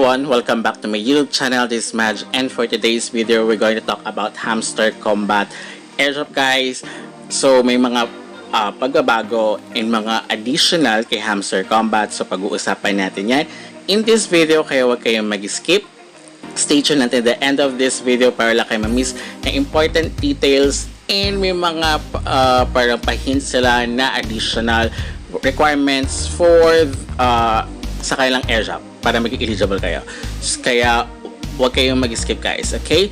everyone, welcome back to my YouTube channel. This is Madge, and for today's video we're going to talk about Hamster Combat Airdrop, guys. So may mga pagbabago and mga additional kay Hamster Combat, so pag-uusapan natin yan in this video, kaya huwag kayong mag-skip. Stay tuned until the end of this video para lang kayo ma-miss na important details and may mga parang pa-hint sila na additional requirements for sa kailang airdrop para maging eligible kayo. Kaya huwag kayong mag-skip, guys, okay?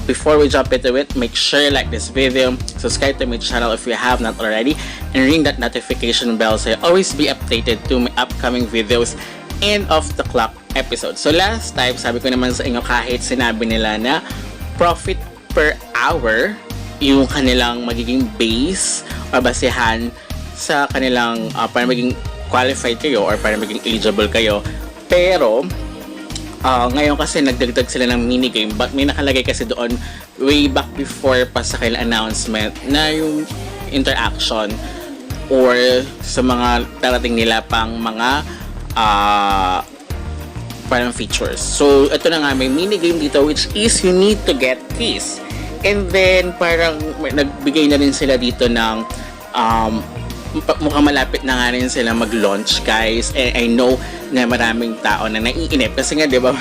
Before we jump into it, make sure you like this video, subscribe to my channel if you have not already, and ring that notification bell so you always be updated to my upcoming videos and off the clock episode. So last time, sabi ko naman sa inyo, kahit sinabi nila na profit per hour yung kanilang magiging base o basehan sa kanilang para maging qualified kayo or para maging eligible kayo, pero ngayon kasi nagdagdag sila ng minigame, but may nakalagay kasi doon way back before pa sa kanilang announcement na yung interaction or sa mga darating nila pang mga parang features. So ito na nga, may minigame dito which is you need to get keys, and then parang nagbigay na rin sila dito ng mukhang malapit na nga rin sila mag-launch, guys. And I know na maraming tao na naiinip kasi nga, di ba,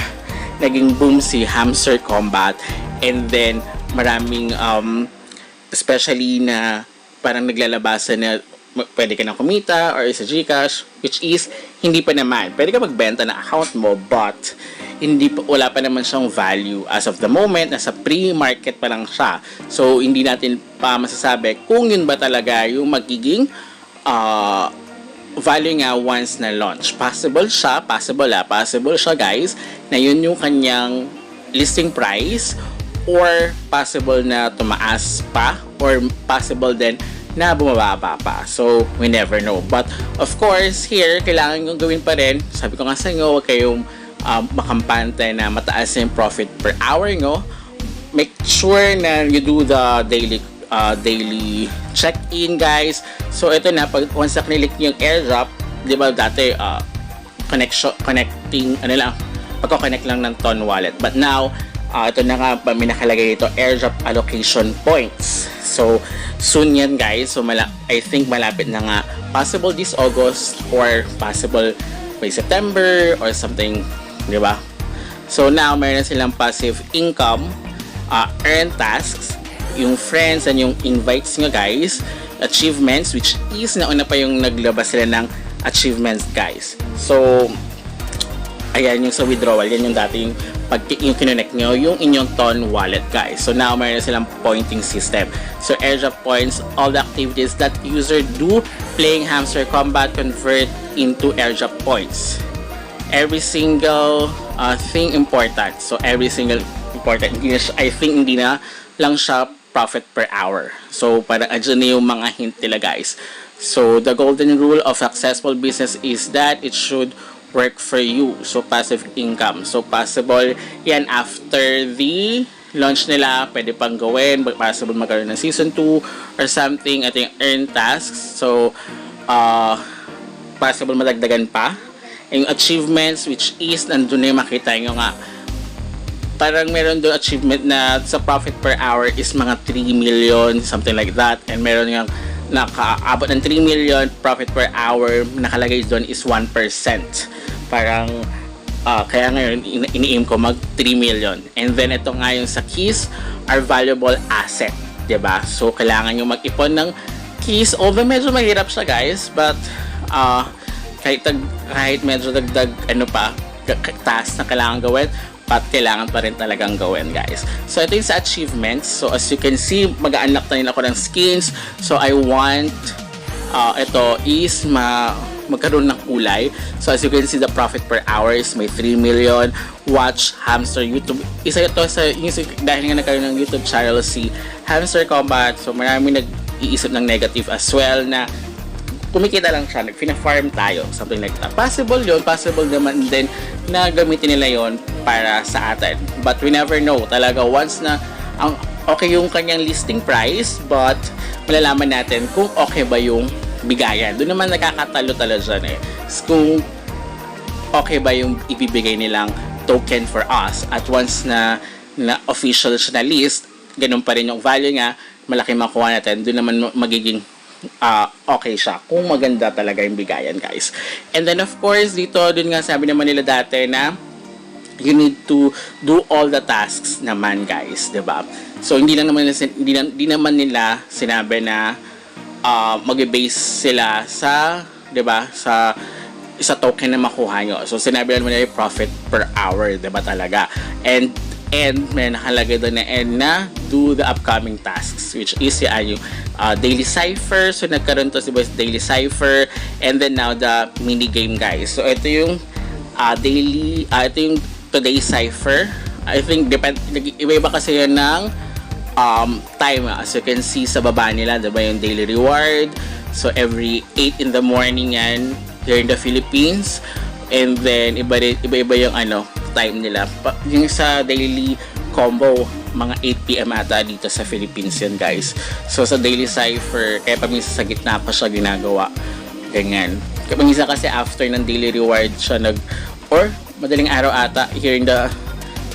naging boom si Hamster Combat, and then maraming especially na parang naglalabasan na pwede ka na kumita or sa GCash, which is hindi pa naman. Pwede ka magbenta na account mo, but wala pa naman siyang value as of the moment. Nasa pre-market pa lang siya. So hindi natin pa masasabi kung yun ba talaga yung magiging value nga once na launch. Possible siya, guys, na yun yung kanyang listing price, or possible na tumaas pa, or possible din na bumababa pa. So we never know. But of course, here kailangan yung gawin pa rin. Sabi ko nga sa inyo, huwag kayong makampante na mataas yung profit per hour nyo. Make sure na you do the daily check-in, guys. So ito na, pag once na kinilik yung airdrop, di ba dati connecting pagko-connect lang ng Ton wallet, but now ito na nga, may nakalagay dito airdrop allocation points. So soon yan, guys. So I think malapit na nga, possible this August or possible by September or something, di ba? So now meron na silang passive income, earn tasks, yung friends and yung invites nyo, guys, achievements, which is nauna pa yung naglabas sila ng achievements, guys. So ayan yung sa withdrawal, yan yung dati yung kinonect nyo yung inyong Ton wallet, guys. So now mayroon silang pointing system. So airdrop points, all the activities that user do playing Hamster Combat convert into airdrop points. Every single thing important. So every single important, I think hindi na lang siya profit per hour. So parang adyan na yung mga hint nila, guys. So the golden rule of successful business is that it should work for you. So passive income. So possible yan after the launch nila, pwede pang gawin, possible magkaroon ng season 2 or something. Ito yung earn tasks. So possible madagdagan pa. Yung achievements, which is nandun na yung makita nyo nga, parang meron doon achievement na sa profit per hour is mga 3 million, something like that. And meron yung nakaabot ng 3 million profit per hour, nakalagay doon is 1%. Parang kaya ngayon ini-aim ko mag 3 million. And then ito nga yung sa keys are valuable asset, diba? So kailangan yung mag-ipon ng keys. Although medyo mahirap siya, guys, but kahit medyo dagdag task na kailangan gawin, but kailangan pa rin talagang gawin, guys. So ito yung sa achievements. So as you can see, mag-unlock na rin ako ng skins. So I want ito is magkaroon ng kulay. So as you can see, the profit per hour is may 3 million. Watch Hamster YouTube. Isa ito sa dahil nga nagkaroon ng YouTube channel si Hamster Combat. So marami nag-iisip ng negative as well na kumikita lang siya, nag-farm tayo, something like that. Possible yun, possible naman din na gamitin nila yon para sa atin. But we never know. Talaga, once na okay yung kanyang listing price, but malalaman natin kung okay ba yung bigayan. Doon naman nakakatalo-talo dyan eh. Kung okay ba yung ibibigay nilang token for us. At once na official siya na list, ganun pa rin yung value nga, malaki makuha natin, doon naman magiging okay siya kung maganda talaga yung bigayan, guys. And then of course dito, dun nga sabi naman nila dati na you need to do all the tasks naman, guys, 'di ba? So hindi naman nila sinabi na mag-base sila sa, 'di ba, sa isa token na makuha nyo. So sinabi naman nila profit per hour, 'di ba talaga? And may nakalagay doon na end na do the upcoming tasks, which is yung daily cipher. So nagkaroon to si daily cipher, and then now the mini game, guys. So ito yung ito yung today cipher. I think iba-iba kasi yan ng time. As you can see sa baba nila, diba yung daily reward. So every 8 in the morning yan here in the Philippines. And then iba-iba yung time nila. Yung sa daily combo, mga 8 PM ata dito sa Philippines yan, guys. So sa daily cipher, kaya paminsan sa gitna pa siya ginagawa. Ganyan. Paminsan kasi after ng daily reward siya or madaling araw ata here in the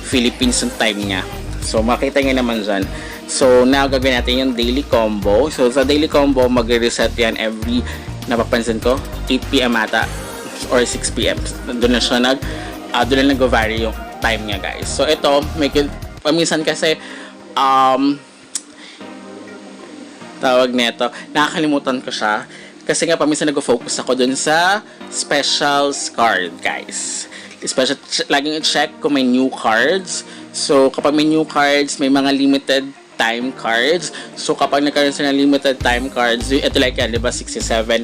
Philippines yung time niya. So makita nyo naman dyan. So now gagawin natin yung daily combo. So sa daily combo, magre-reset yan every, napapansin ko, 8 PM ata or 6 PM. Doon na siya doon na nag-vary yung time niya, guys. So ito, paminsan kasi tawag nito, nakakalimutan ko siya kasi nga paminsan nag-focus ako dun sa specials card, guys. Laging i-check kung may new cards. So kapag may new cards, may mga limited time cards. So kapag nagkaroon sila ng limited time cards, ito like yan, diba, 67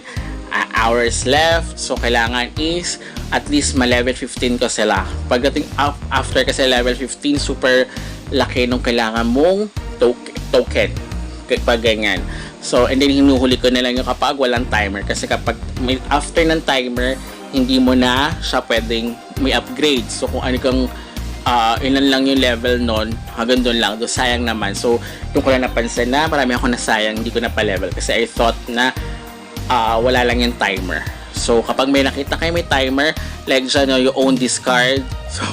hours left. So kailangan is at least ma-level 15 ko sila. Pagdating after kasi level 15, super laki nung kailangan mong token. Pag ganyan. So, and then hinuhuli ko na lang yung kapag walang timer. Kasi kapag after ng timer, hindi mo na siya pwedeng may upgrade. So, kung ano kang ilan lang yung level nun, hanggang doon lang, doon sayang naman. So, yung ko lang napansin na marami ako nasayang, hindi ko na pa-level. Kasi I thought na wala lang yung timer. So, kapag may nakita kayo may timer, like dyan, you own this card. So,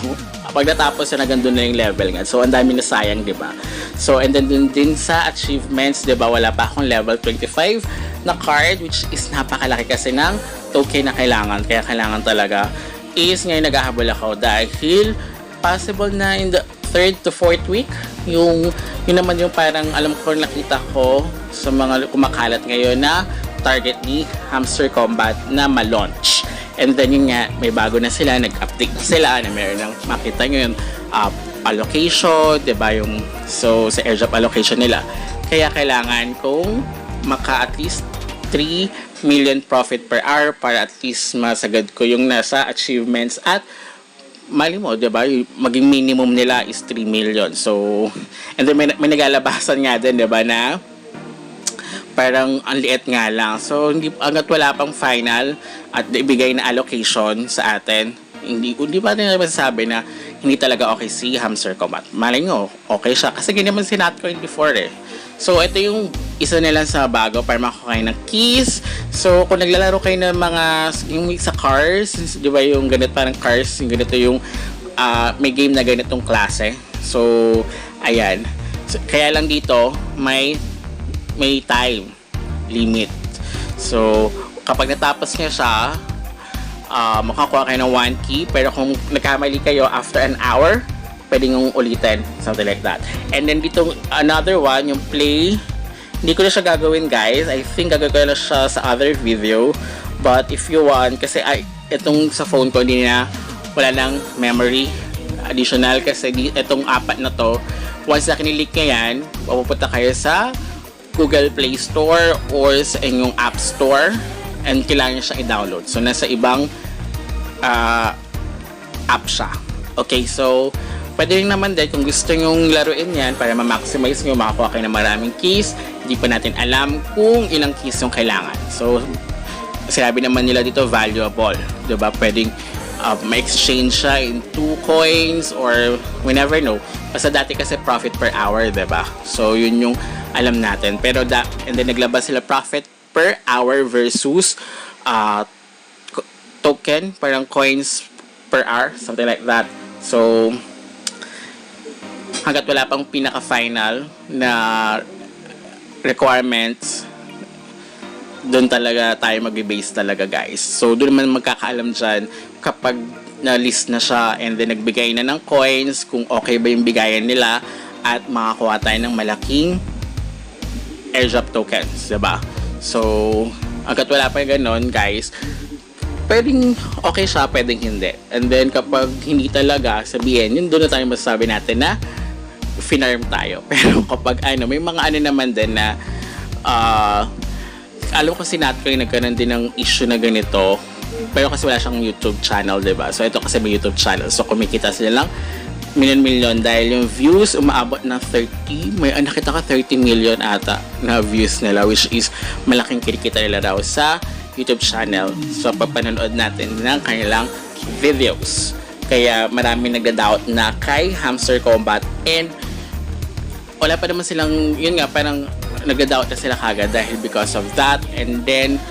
pag natapos yun, hanggang doon na yung level nga. So, ang dami na sayang, diba? So, and then dun din sa achievements, diba, wala pa akong level 25 na card, which is napakalaki kasi ng token na kailangan. Kaya kailangan talaga is ngayon naghahabol ako dahil possible na in the 3rd to 4th week, yun naman yung parang alam ko nakita ko sa mga kumakalat ngayon na target ni Hamster Combat na ma-launch. And then yun nga, may bago na sila, nag-update na sila na meron ng makita nyo yung allocation, diba, yung so sa airdrop allocation nila. Kaya kailangan kong maka at least 3 million profit per hour para at least masagad ko yung nasa achievements at mali mo, diba, maging minimum nila is 3 million. So, and then may nagalabasan nga din, diba, na parang ang liit nga lang. So, hanggat wala pang final at ibigay na allocation sa atin, hindi pa rin masasabi na hindi talaga okay si Hamster Combat. Malay nyo, okay siya. Kasi ganyan naman si Natcoin before eh. So, ito yung isa nila sa bago para makakuha kayo ng keys. So, kung naglalaro kayo ng mga, yung sa cars, di ba yung ganito parang cars, yung ganito yung may game na ganitong klase. So, ayan. So, kaya lang dito, may time limit. So, kapag natapos niya siya, makakuha kayo ng 1 key. Pero kung nagkamali kayo after an hour, pwede nyo ulitin. Something like that. And then dito, another one, yung play. Hindi ko na siya gagawin, guys. I think gagawin ko na siya sa other video. But if you want, kasi itong sa phone ko, wala lang memory additional. Kasi itong 4 na to, once na kinilik nyo yan, pupunta kayo sa Google Play Store or sa inyong App Store and kailangan nyo siya i-download. So, nasa ibang app siya. Okay, so pwede rin naman din kung gusto nyong laruin yan para ma-maximize nyo, makakuha kayo ng maraming keys. Hindi pa natin alam kung ilang keys yung kailangan. So, sinabi naman nila dito valuable. Diba? Pwedeng ma-exchange siya in 2 coins or we never know. Basta dati kasi profit per hour, diba? So, yun yung alam natin. Pero and then naglabas sila profit per hour versus token, parang coins per hour, something like that. So, hanggat wala pang pinaka-final na requirements, doon talaga tayo mag-base talaga, guys. So, doon naman magkakaalam dyan kapag na-list na siya and then nagbigay na ng coins, kung okay ba yung bigayan nila, at makakuha tayo ng malaking airdrop tokens, diba? So, hanggat wala pa yung ganon, guys, pwedeng okay siya, pwedeng hindi. And then, kapag hindi talaga, sabihin, yun doon na tayo masasabi natin na finarm tayo. Pero kapag may mga naman din na alam ko si Natko yung nagkaroon din ng issue na ganito, pero kasi wala siyang YouTube channel, diba? So, ito kasi may YouTube channel. So, kumikita sila lang milyon dahil yung views umaabot ng 30, may nakita ka 30 million ata na views nila, which is malaking kinikita nila daw sa YouTube channel. So, papanood natin ng kanilang videos. Kaya maraming nagda-doubt na kay Hamster Combat, and wala pa naman silang, yun nga, parang nagda-doubt na sila kagad dahil because of that. And then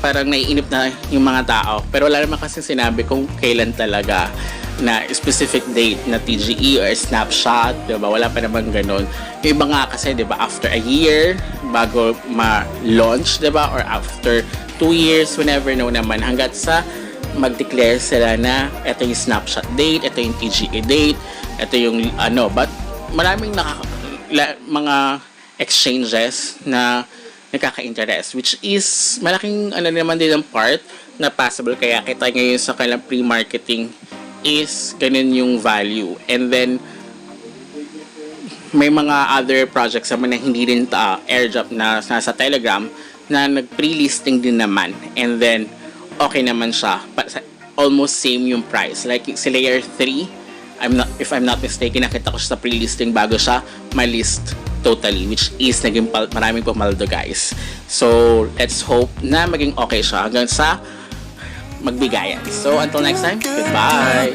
parang naiinip na yung mga tao, pero wala naman kasi sinabi kung kailan talaga na specific date na TGE or snapshot, diba? Wala pa naman ganun. Yung iba nga kasi, diba, after a year bago ma-launch, diba, or after 2 years, whenever know naman, hanggat sa mag-declare sila na ito yung snapshot date, ito yung TGE date, ito yung but maraming mga exchanges na nakaka-interest, which is malaking naman din ang part na possible, kaya kita ngayon sa kanilang pre-marketing is ganun yung value. And then may mga other projects naman na hindi rin airdrop na nasa Telegram na nag-pre-listing din naman, and then okay naman siya, almost same yung price. Like si Layer 3, if I'm not mistaken, nakita ko siya sa pre-listing bago siya ma-list totally, which is naging maraming pumaldo, guys. So let's hope na maging okay siya hanggang sa magbigayan. So until next time, goodbye.